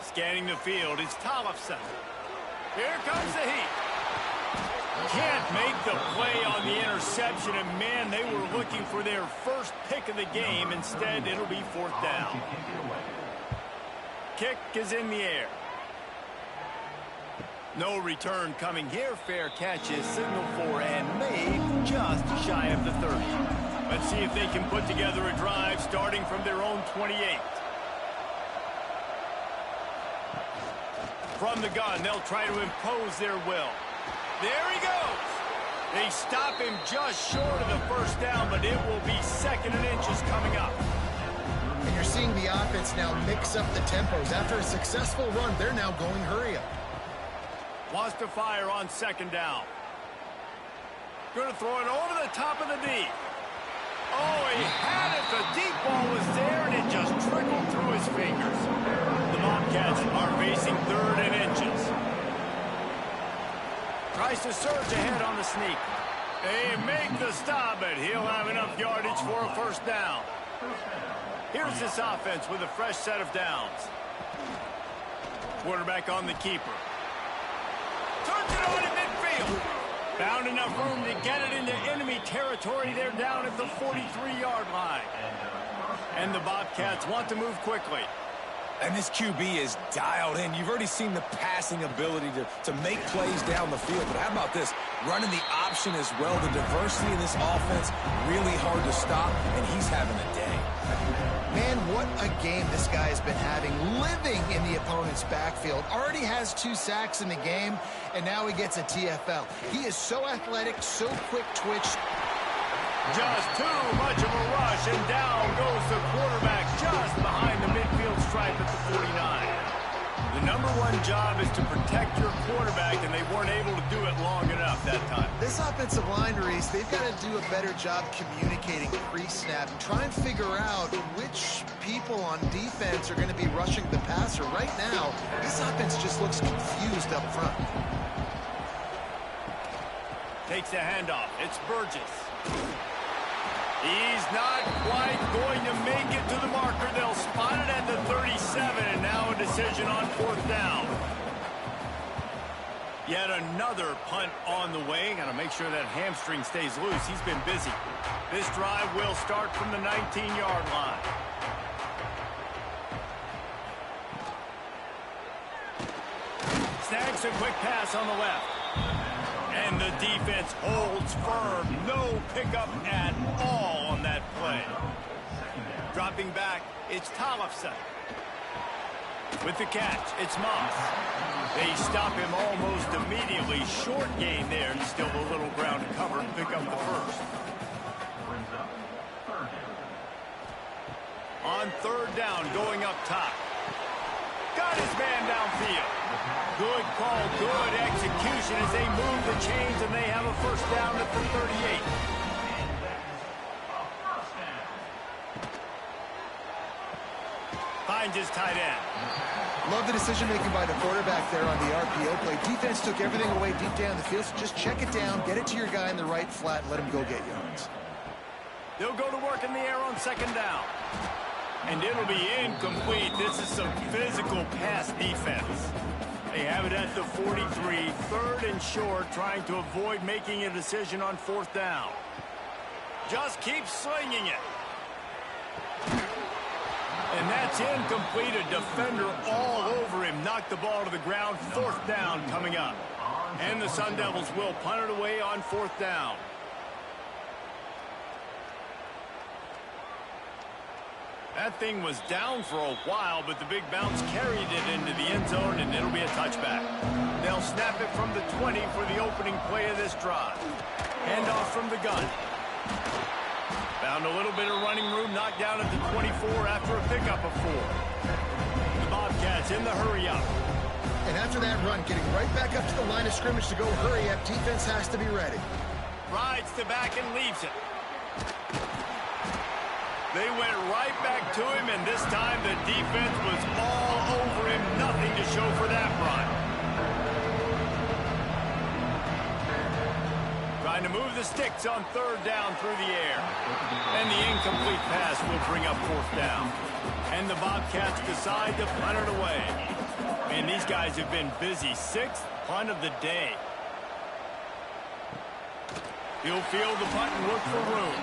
Scanning the field, it's Tollefson. Here comes the heat. Can't make the play on the interception, and man, they were looking for their first pick of the game. Instead, it'll be fourth down. Kick is in the air. No return coming here. Fair catch is signaled for and made just shy of the 30. Let's see if they can put together a drive starting from their own 28. From the gun, they'll try to impose their will. There he goes. They stop him just short of the first down, but it will be second and inches coming up. And you're seeing the offense now mix up the tempos. After a successful run, they're now going hurry up. Wants to fire on second down. Going to throw it over the top of the D. Oh, he had it. The deep ball was there, and it just trickled through his fingers. The Bobcats are facing third and inches. Tries to surge ahead on the sneak. They make the stop, but he'll have enough yardage for a first down. Here's this offense with a fresh set of downs. Quarterback on the keeper. Turns it on in midfield. Found enough room to get it into enemy territory. They're down at the 43-yard line. And the Bobcats want to move quickly. And this QB is dialed in. You've already seen the passing ability to make plays down the field. But how about this? Running the option as well. The diversity in this offense, really hard to stop, and he's having a day. Man, what a game this guy has been having, living in the opponent's backfield. Already has 2 sacks in the game, and now he gets a TFL. He is so athletic, so quick twitch. Just too much of a rush, and down goes the quarterback just behind the midfield stripe at the 49. The #1 job is to protect your quarterback, and they weren't able to do it long enough that time. This offensive line, Reese, they've got to do a better job communicating pre-snap and try and figure out which people on defense are going to be rushing the passer. Right now, this offense just looks confused up front. Takes the handoff. It's Burgess. He's not quite going to make it to the marker. They'll spot it at the 37, and now a decision on 4th down. Yet another punt on the way. Got to make sure that hamstring stays loose. He's been busy. This drive will start from the 19-yard line. Snags a quick pass on the left. And the defense holds firm. No pickup at all on that play. Dropping back, it's Tollefson. With the catch, it's Moss. They stop him almost immediately. Short gain there, and still a little ground to cover and pick up the first. On 3rd down, going up top. Got his man downfield. Good call, good execution as they move the chains, and they have a 1st down at the 38. Finds his tight end. Love the decision-making by the quarterback there on the RPO play. Defense took everything away deep down the field, so just check it down, get it to your guy in the right flat, and let him go get yards. They'll go to work in the air on 2nd down. And it'll be incomplete. This is some physical pass defense. They have it at the 43, 3rd and short, trying to avoid making a decision on 4th down. Just keep slinging it. And that's incomplete. A defender all over him. Knocked the ball to the ground. 4th down coming up. And the Sun Devils will punt it away on 4th down. That thing was down for a while, but the big bounce carried it into the end zone, and it'll be a touchback. They'll snap it from the 20 for the opening play of this drive. Handoff from the gun. Found a little bit of running room, knocked down at the 24 after a pickup of 4. The Bobcats in the hurry-up. And after that run, getting right back up to the line of scrimmage to go hurry-up, defense has to be ready. Rides the back and leaves it. They went right back to him, and this time the defense was all over him. Nothing to show for that run. Trying to move the sticks on 3rd down through the air. And the incomplete pass will bring up 4th down. And the Bobcats decide to punt it away. Man, these guys have been busy. 6th punt of the day. He'll field the punt and look for room.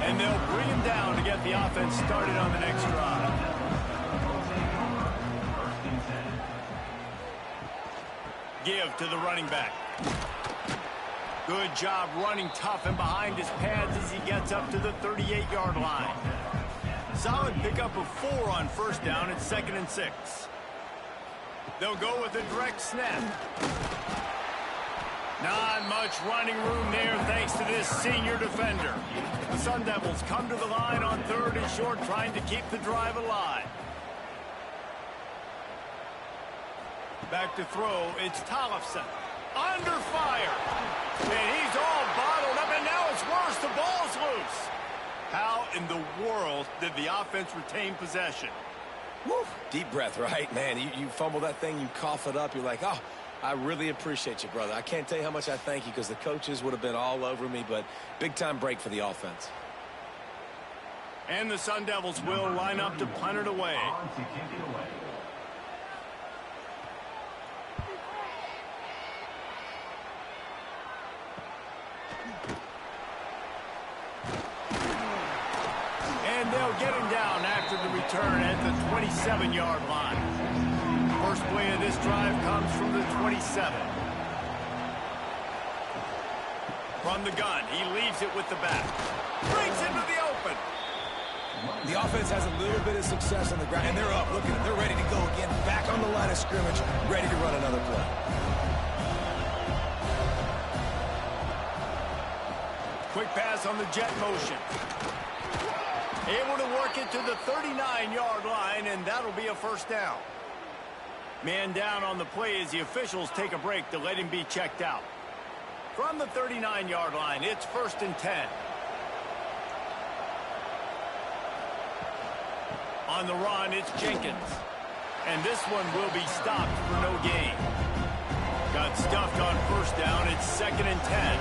And they'll bring him down to get the offense started on the next drive. Give to the running back. Good job running tough and behind his pads as he gets up to the 38-yard line. Solid pickup of 4 on 1st down. It's 2nd and 6. They'll go with a direct snap. Not much running room there thanks to this senior defender. The Sun Devils come to the line on 3rd and short, trying to keep the drive alive. Back to throw, it's Tollefson. Under fire. And he's all bottled up, and now it's worse. The ball's loose. How in the world did the offense retain possession? Woo. Deep breath, right? Man, you fumble that thing, you cough it up, you're like, oh, I really appreciate you, brother. I can't tell you how much I thank you, because the coaches would have been all over me, but big-time break for the offense. And the Sun Devils will line up to punt it away. On to kick it away. And they'll get him down after the return at the 27-yard line. First play of this drive comes from the 27. From the gun, he leaves it with the back. Brings into the open. The offense has a little bit of success on the ground, and they're up. Look at it. They're ready to go again. Back on the line of scrimmage, ready to run another play. Quick pass on the jet motion. Able to work it to the 39-yard line, and that'll be a first down. Man down on the play as the officials take a break to let him be checked out. From the 39-yard line, it's 1st and 10. On the run, it's Jenkins. And this one will be stopped for no gain. Got stuffed on first down. It's 2nd and 10.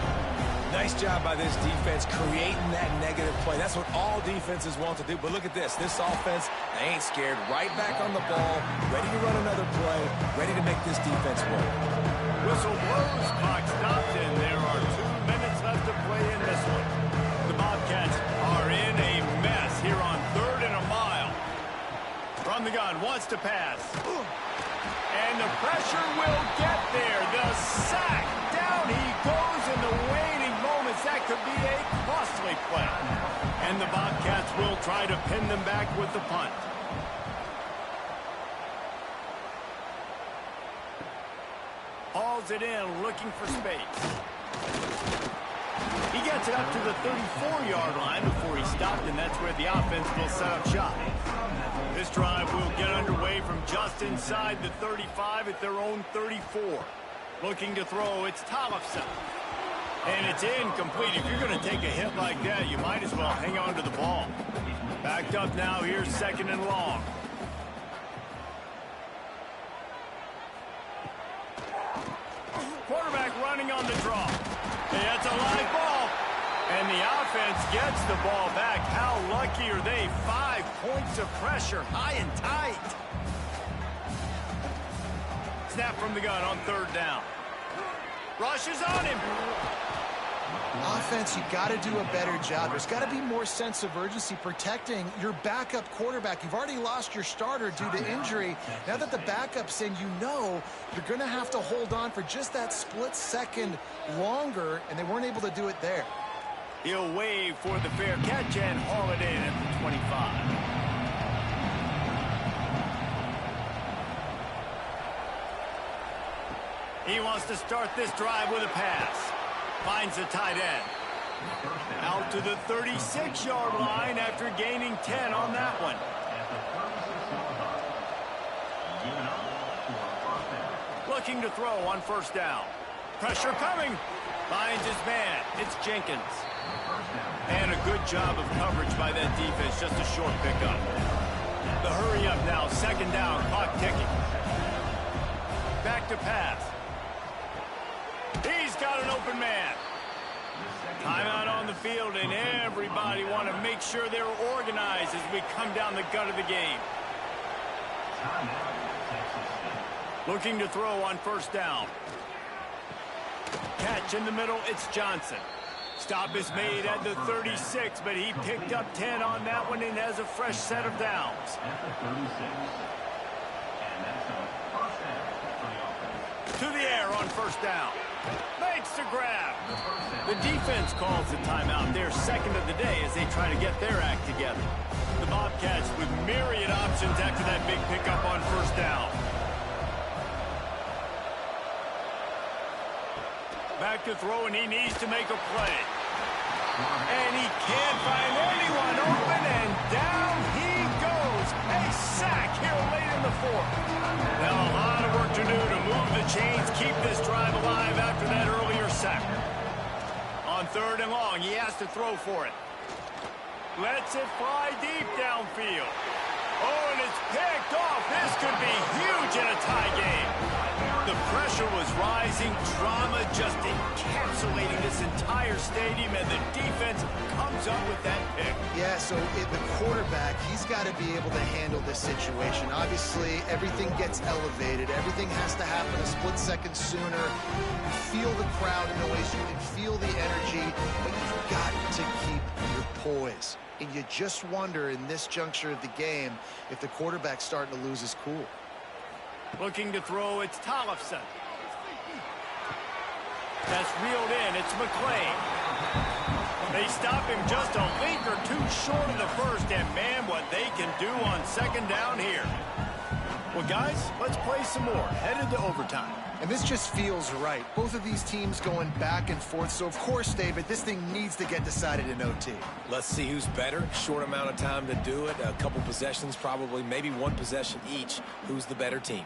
Nice job by this defense creating that negative play. That's what all defenses want to do. But look at this. This offense, they ain't scared. Right back on the ball, ready to run another play, ready to make this defense work. Whistle blows, clock stopped, and there are 2 minutes left to play in this one. The Bobcats are in a mess here on 3rd and a mile. From the gun, wants to pass. And the pressure will get there. The sack. Down he goes in the waning moments. That could be a costly play. And the Bobcats will try to pin them back with the punt. Hauls it in, looking for space. He gets it up to the 34-yard line before he stopped, and that's where the offense will set up shop. This drive will get underway from just inside the 35 at their own 34. Looking to throw, it's Tollefson. And it's incomplete. If you're going to take a hit like that, you might as well hang on to the ball. Backed up now, here's 2nd and long. Quarterback running on the draw. It's a live ball. And the offense gets the ball back. How lucky are they? 5 points of pressure, high and tight. Snap from the gun on 3rd down. Rushes on him. Offense, you got to do a better job. There's got to be more sense of urgency protecting your backup quarterback. You've already lost your starter due to injury. Now that the backup's in, you know you're going to have to hold on for just that split second longer, and they weren't able to do it there. He'll wave for the fair catch and haul it in at the 25. He wants to start this drive with a pass. Finds the tight end. Out to the 36-yard line after gaining 10 on that one. Looking to throw on 1st down. Pressure coming. Finds his man. It's Jenkins. And a good job of coverage by that defense. Just a short pickup. The hurry up now. 2nd down. Clock ticking. Back to pass. He's got an open man. Timeout on the field, and everybody want to make sure they're organized as we come down the gut of the game. Looking to throw on 1st down. Catch in the middle, it's Johnson. Stop is made at the 36, but he picked up 10 on that one and has a fresh set of downs. To the air on 1st down. Makes the grab. The defense calls the timeout. They're 2nd of the day as they try to get their act together. The Bobcats with myriad options after that big pickup on 1st down. Back to throw, and he needs to make a play. And he can't find anyone open, and down he goes. A sack here late in the 4th. Now a lot of work to do to move the chains, keep this drive alive after that earlier sack. On 3rd and long, he has to throw for it. Lets it fly deep downfield. Oh, and it's picked off. This could be huge in a tie game. The pressure was rising. Drama just encapsulating this entire stadium, and the defense comes comes up with that pick. Yeah, so the quarterback, he's got to be able to handle this situation. Obviously, everything gets elevated. Everything has to happen a split second sooner. You feel the crowd noise. You can feel the energy, but you've got to keep your poise. And you just wonder in this juncture of the game if the quarterback's starting to lose his cool. Looking to throw, it's Tollefson. That's reeled in, it's McClain. They stop him just a leap or two short of the first, and man, what they can do on second down here. Well, guys, let's play some more. Headed to overtime. And this just feels right. Both of these teams going back and forth. So, of course, David, this thing needs to get decided in OT. Let's see who's better. Short amount of time to do it. A couple possessions, probably maybe one possession each. Who's the better team?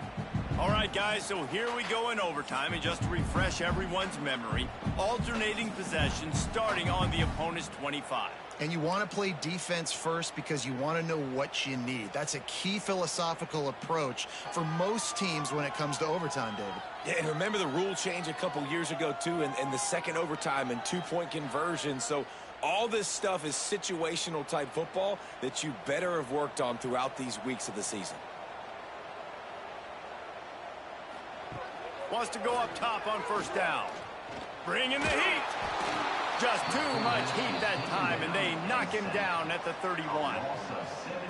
All right, guys, so here we go in overtime. And just to refresh everyone's memory, alternating possessions starting on the opponent's 25. And you want to play defense first because you want to know what you need. That's a key philosophical approach for most teams when it comes to overtime, David. Yeah, and remember the rule change a couple years ago, too, and the second overtime and two-point conversion. So all this stuff is situational type football that you better have worked on throughout these weeks of the season. Wants to go up top on first down. Bring in the heat. Just too much heat that time, and they knock him down at the 31.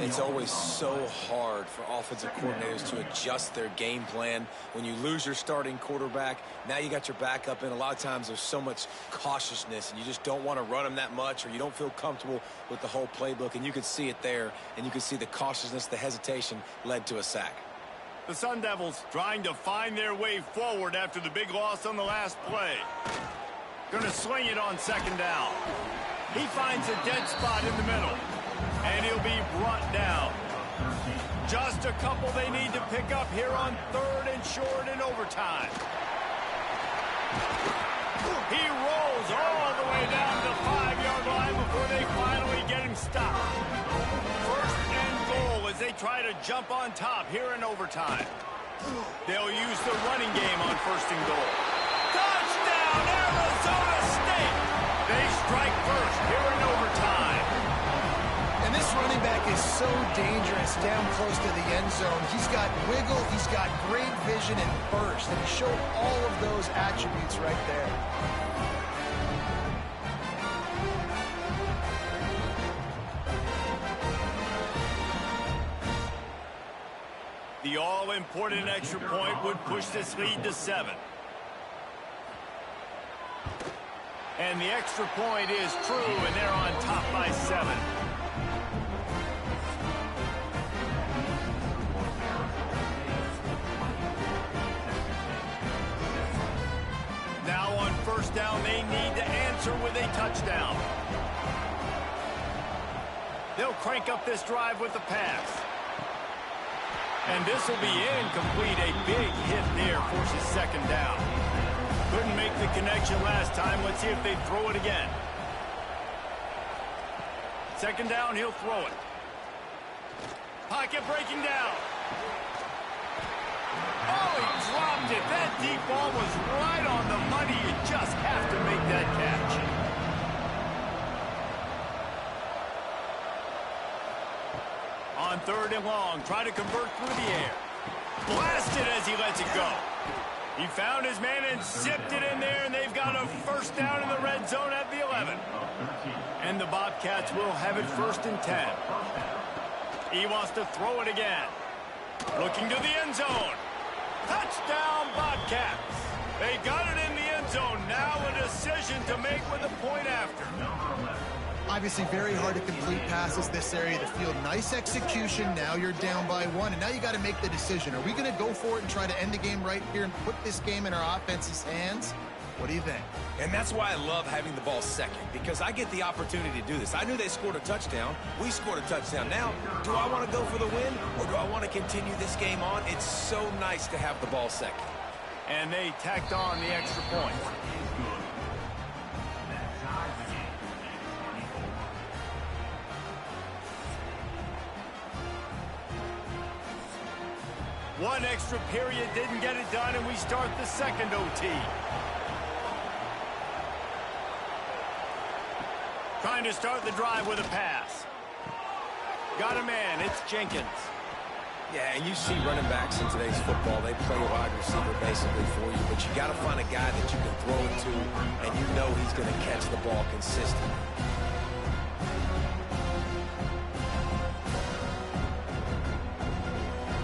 It's always so hard for offensive coordinators to adjust their game plan. When you lose your starting quarterback, now you got your backup in. A lot of times there's so much cautiousness, and you just don't want to run them that much, or you don't feel comfortable with the whole playbook, and you can see it there, and you can see the cautiousness, the hesitation led to a sack. The Sun Devils trying to find their way forward after the big loss on the last play. Going to sling it on second down. He finds a dead spot in the middle, and he'll be brought down. Just a couple they need to pick up here on third and short in overtime. He rolls all the way down to the 5-yard line before they finally get him stopped. First and goal as they try to jump on top here in overtime. They'll use the running game on first and goal. Touchdown, Arizona State! They strike first here in overtime. And this running back is so dangerous down close to the end zone. He's got wiggle, he's got great vision and burst, and he showed all of those attributes right there. The all-important extra point would push this lead to 7. And the extra point is true, and they're on top by 7. Now on first down, they need to answer with a touchdown. They'll crank up this drive with the pass. And this will be incomplete. A big hit there forces second down. Couldn't make the connection last time. Let's see if they throw it again. Second down, he'll throw it. Pocket breaking down. Oh, he dropped it. That deep ball was right on the money. You just have to make that catch. On third and long, try to convert through the air. Blasted as he lets it go. He found his man and zipped it in there, and they've got a first down in the red zone at the 11. And the Bobcats will have it first and 10. He wants to throw it again. Looking to the end zone. Touchdown, Bobcats. They got it in the end zone. Now a decision to make with a point after. Obviously very hard to complete passes this area of the field. Nice execution. Now you're down by 1, and now you got to make the decision. Are we going to go for it and try to end the game right here and put this game in our offense's hands? What do you think? And that's why I love having the ball second, because I get the opportunity to do this. I knew they scored a touchdown. We scored a touchdown. Now, do I want to go for the win, or do I want to continue this game on? It's so nice to have the ball second. And they tacked on the extra point. One extra period didn't get it done, and we start the second OT. Trying going to start the drive with a pass. Got a man. It's Jenkins. Yeah, and you see running backs in today's football, they play a wide receiver basically for you, but you got to find a guy that you can throw it to, and you know he's going to catch the ball consistently.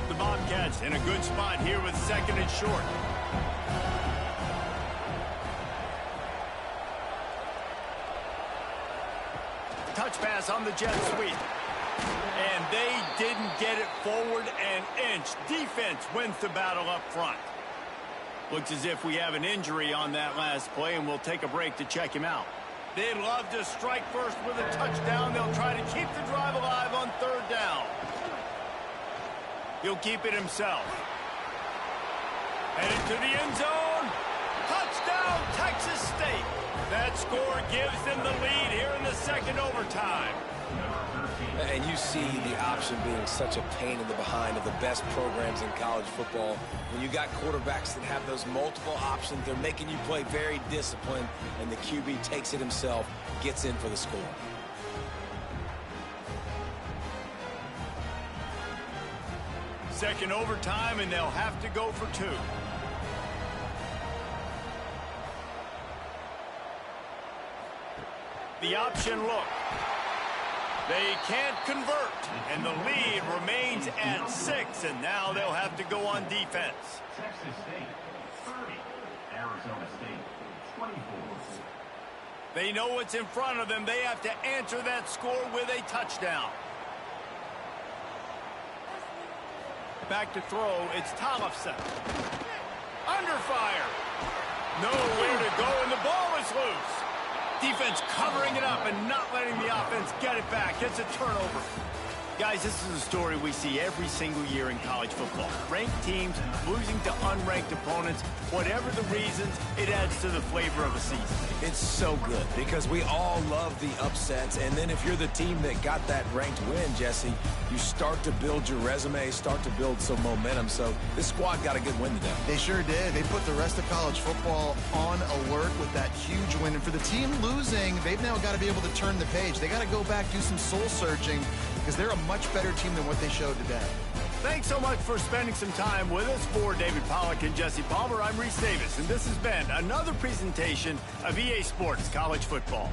The Bobcats in a good spot here with 2nd and short. Touch pass on the jet sweep. And they didn't get it forward an inch. Defense wins the battle up front. Looks as if we have an injury on that last play, and we'll take a break to check him out. They'd love to strike first with a touchdown. They'll try to keep the drive alive on 3rd down. He'll keep it himself. Headed to the end zone. Touchdown, Texas State. That score gives them the lead here in the 2nd overtime. And you see the option being such a pain in the behind of the best programs in college football. When you got quarterbacks that have those multiple options, they're making you play very disciplined, and the QB takes it himself, gets in for the score. Second overtime, and they'll have to go for 2. The option look. They can't convert, and the lead remains at 6, and now they'll have to go on defense. Texas State, 30. Arizona State, 24. They know what's in front of them. They have to answer that score with a touchdown. Back to throw, it's Tollefson. Under fire. Nowhere to go, and the ball is loose. Defense covering it up and not letting the offense get it back. It's a turnover. Guys, this is a story we see every single year in college football. Ranked teams losing to unranked opponents. Whatever the reasons, it adds to the flavor of a season. It's so good because we all love the upsets, and then if you're the team that got that ranked win, Jesse, you start to build your resume, start to build some momentum. So this squad got a good win today. They sure did. They put the rest of college football on alert with that huge win. And for the team losing, they've now got to be able to turn the page. They got to go back, do some soul searching, because they're a much better team than what they showed today. Thanks so much for spending some time with us. For David Pollack and Jesse Palmer, I'm Reese Davis, and this has been another presentation of EA Sports College Football.